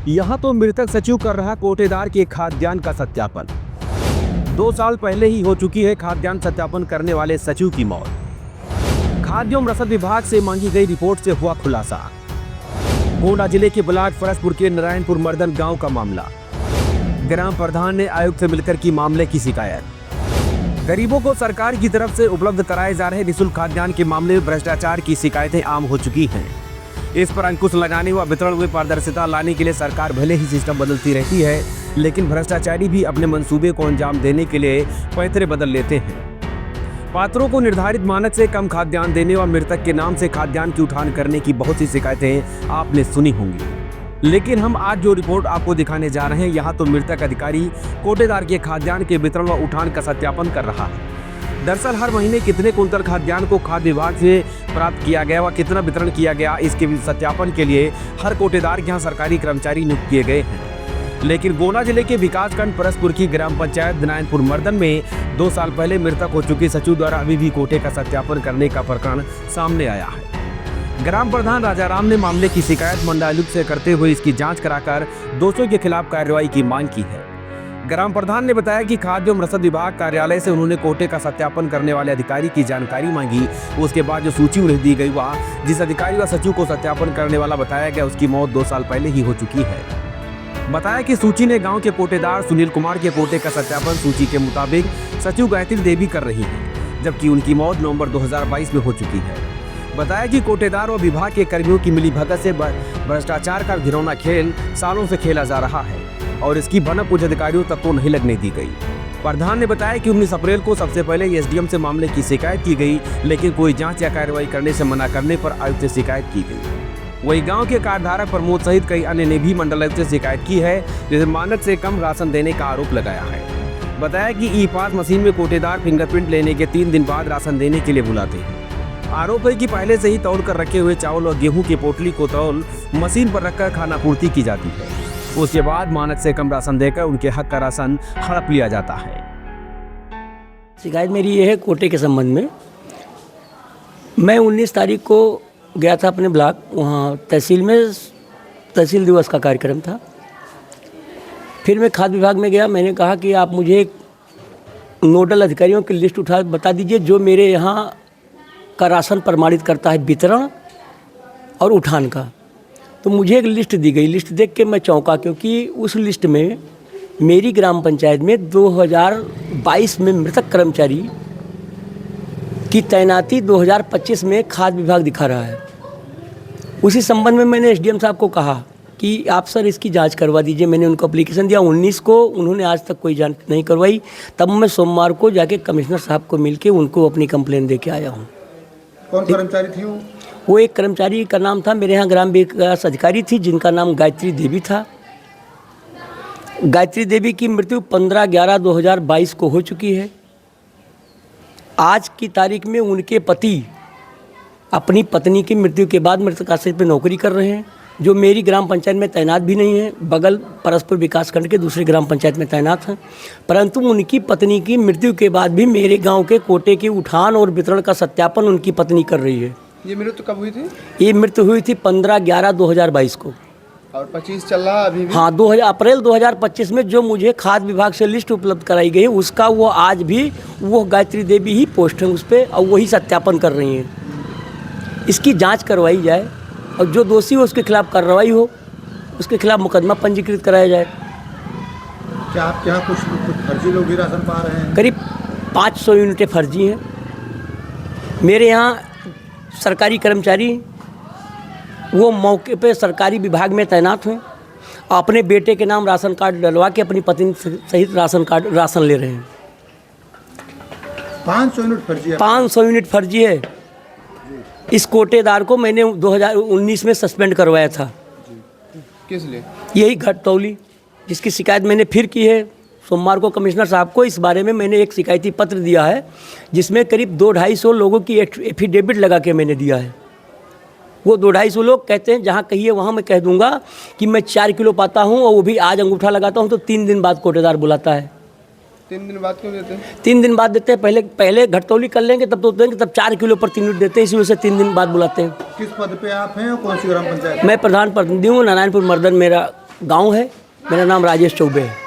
यहाँ तो मृतक सचिव कर रहा कोटेदार के खाद्यान्न का सत्यापन। 2 साल पहले ही हो चुकी है खाद्यान्न सत्यापन करने वाले सचिव की मौत। खाद्य एवं रसद विभाग से मांगी गई रिपोर्ट से हुआ खुलासा। गोंडा जिले के ब्लॉक फरसपुर के नारायणपुर मर्दन गांव का मामला। ग्राम प्रधान ने आयुक्त से मिलकर की मामले की शिकायत। गरीबों को सरकार की तरफ से उपलब्ध कराए जा रहे निःशुल्क खाद्यान्न के मामले में भ्रष्टाचार की शिकायतें आम हो चुकी हैं। इस पर अंकुश लगाने व वितरण में पारदर्शिता लाने के लिए सरकार भले ही सिस्टम बदलती रहती है, लेकिन भ्रष्टाचारी भी अपने मंसूबे को अंजाम देने के लिए पैतरे बदल लेते हैं। पात्रों को निर्धारित मानक से कम खाद्यान्न देने व मृतक के नाम से खाद्यान्न की उठान करने की बहुत सी शिकायतें आपने सुनी होंगी, लेकिन हम आज जो रिपोर्ट आपको दिखाने जा रहे हैं, यहाँ तो मृतक अधिकारी कोटेदार के खाद्यान्न के वितरण व उठान का सत्यापन कर रहा है। दरअसल हर महीने कितने कुंतल खाद्यान्न को खाद्य विभाग से प्राप्त किया गया व कितना वितरण किया गया, इसके सत्यापन के लिए हर कोटेदार के यहाँ सरकारी कर्मचारी नियुक्त किए गए हैं। लेकिन गोंडा जिले के विकासखंड परसपुर की ग्राम पंचायत नारायणपुर मर्दन में 2 साल पहले मृतक हो चुके सचिव द्वारा अभी भी कोटे का सत्यापन करने का प्रकरण सामने आया है। ग्राम प्रधान राजाराम ने मामले की शिकायत मंडलायुक्त से करते हुए इसकी जांच कराकर दोषियों के खिलाफ कार्रवाई की मांग की है। ग्राम प्रधान ने बताया कि खाद्य एवं रसद विभाग कार्यालय से उन्होंने कोटे का सत्यापन करने वाले अधिकारी की जानकारी मांगी। उसके बाद जो सूची उन्हें दी गई वह जिस अधिकारी व सचिव को सत्यापन करने वाला बताया गया, उसकी मौत 2 साल पहले ही हो चुकी है। बताया कि सूची ने गांव के कोटेदार सुनील कुमार के कोटे का सत्यापन सूची के मुताबिक सचिव गायत्री देवी कर रही है, जबकि उनकी मौत नवंबर 2022 में हो चुकी है। बताया कि कोटेदार और विभाग के कर्मियों की मिलीभगत से भ्रष्टाचार का घिनौना खेल सालों से खेला जा रहा है और इसकी भनक उच्च अधिकारियों तक तो नहीं लगने दी गई। प्रधान ने बताया कि 19 अप्रैल को सबसे पहले एसडीएम से मामले की शिकायत की गई, लेकिन कोई जांच या कार्रवाई करने से मना करने पर आयुक्त से शिकायत की गई। वही गांव के कार्यधारक प्रमोद सहित कई अन्य ने भी मंडलायुक्त से शिकायत की है, जिसे मानक से कम राशन देने का आरोप लगाया है। बताया कि ई पास मशीन में कोटेदार फिंगरप्रिंट लेने के 3 दिन बाद राशन देने के लिए बुलाते हैं। आरोप है कि पहले से ही तौल कर रखे हुए चावल और गेहूं की पोटली को तौल मशीन पर रखकर खानापूर्ति की जाती है। उसके बाद मानक से कम राशन देकर उनके हक का राशन हड़प लिया जाता है। शिकायत मेरी ये है कोटे के संबंध में। मैं 19 तारीख को गया था अपने ब्लॉक, वहाँ तहसील में तहसील दिवस का कार्यक्रम था। फिर मैं खाद्य विभाग में गया। मैंने कहा कि आप मुझे नोडल अधिकारियों की लिस्ट बता दीजिए जो मेरे यहाँ का राशन प्रमाणित करता है, वितरण और उठान का। तो मुझे एक लिस्ट दी गई। लिस्ट देख के मैं चौंका, क्योंकि उस लिस्ट में मेरी ग्राम पंचायत में 2022 में मृतक कर्मचारी की तैनाती 2025 में खाद्य विभाग दिखा रहा है। उसी संबंध में मैंने एसडीएम साहब को कहा कि आप सर इसकी जांच करवा दीजिए। मैंने उनको एप्लीकेशन दिया 19 को, उन्होंने आज तक कोई जांच नहीं करवाई। तब मैं सोमवार को जाके कमिश्नर साहब को मिलके उनको अपनी कंप्लेन दे के आया हूँ। कौन कर्मचारी थी वो एक कर्मचारी का नाम था, मेरे यहाँ ग्राम विकास अधिकारी थी, जिनका नाम गायत्री देवी था। गायत्री देवी की मृत्यु 15/11/2022 को हो चुकी है। आज की तारीख में उनके पति अपनी पत्नी की मृत्यु के बाद मृतकाश्रय पर नौकरी कर रहे हैं, जो मेरी ग्राम पंचायत में तैनात भी नहीं है, बगल परसपुर विकासखंड के दूसरे ग्राम पंचायत में तैनात हैं। परंतु उनकी पत्नी की मृत्यु के बाद भी मेरे गांव के कोटे के उठान और वितरण का सत्यापन उनकी पत्नी कर रही है। ये मृत्यु कब हुई थी? ये मृत्यु हुई थी 15/11/2022 को। और 25 चल रहा अभी भी? हाँ, अप्रैल 2025 में जो मुझे खाद्य विभाग से लिस्ट उपलब्ध कराई गई, उसका वो आज भी वो गायत्री देवी ही पोस्ट है उस पर, और वही सत्यापन कर रही हैं। इसकी जांच करवाई जाए और जो दोषी हो उसके खिलाफ कार्रवाई हो, उसके खिलाफ मुकदमा पंजीकृत कराया जाए। क्या आपके यहाँ कुछ फर्जी लोग भी राशन पा रहे हैं? करीब 500 यूनिटें फर्जी हैं। मेरे यहाँ सरकारी कर्मचारी वो मौके पे सरकारी विभाग में तैनात हैं, अपने बेटे के नाम राशन कार्ड डलवा के अपनी पत्नी सहित राशन ले रहे हैं। 500 यूनिट फर्जी है? 500 यूनिट फर्जी है। इस कोटेदार को मैंने 2019 में सस्पेंड करवाया था। किस लिए? यही घटतौली, जिसकी शिकायत मैंने फिर की है। सोमवार को कमिश्नर साहब को इस बारे में मैंने एक शिकायती पत्र दिया है, जिसमें करीब 200-250 लोगों की एफिडेविट लगा के मैंने दिया है। वो 200-250 लोग कहते हैं जहाँ कहिए वहाँ मैं कह दूंगा कि मैं 4 किलो पाता हूँ, और वो भी आज अंगूठा लगाता हूँ तो 3 दिन बाद कोटेदार बुलाता है। 3 दिन बाद क्यों देते हैं? 3 दिन बाद देते हैं। पहले घटतौली कर लेंगे तब तो देंगे, तब 4 किलो प्रति यूनिट देते हैं, इसी वजह से 3 दिन बाद बुलाते हैं। किस पद पे आप हैं और कौन सी ग्राम पंचायत? मैं प्रधान प्रतिनिधि हूँ, नारायणपुर मर्दन मेरा गांव है, मेरा नाम राजेश चौबे है।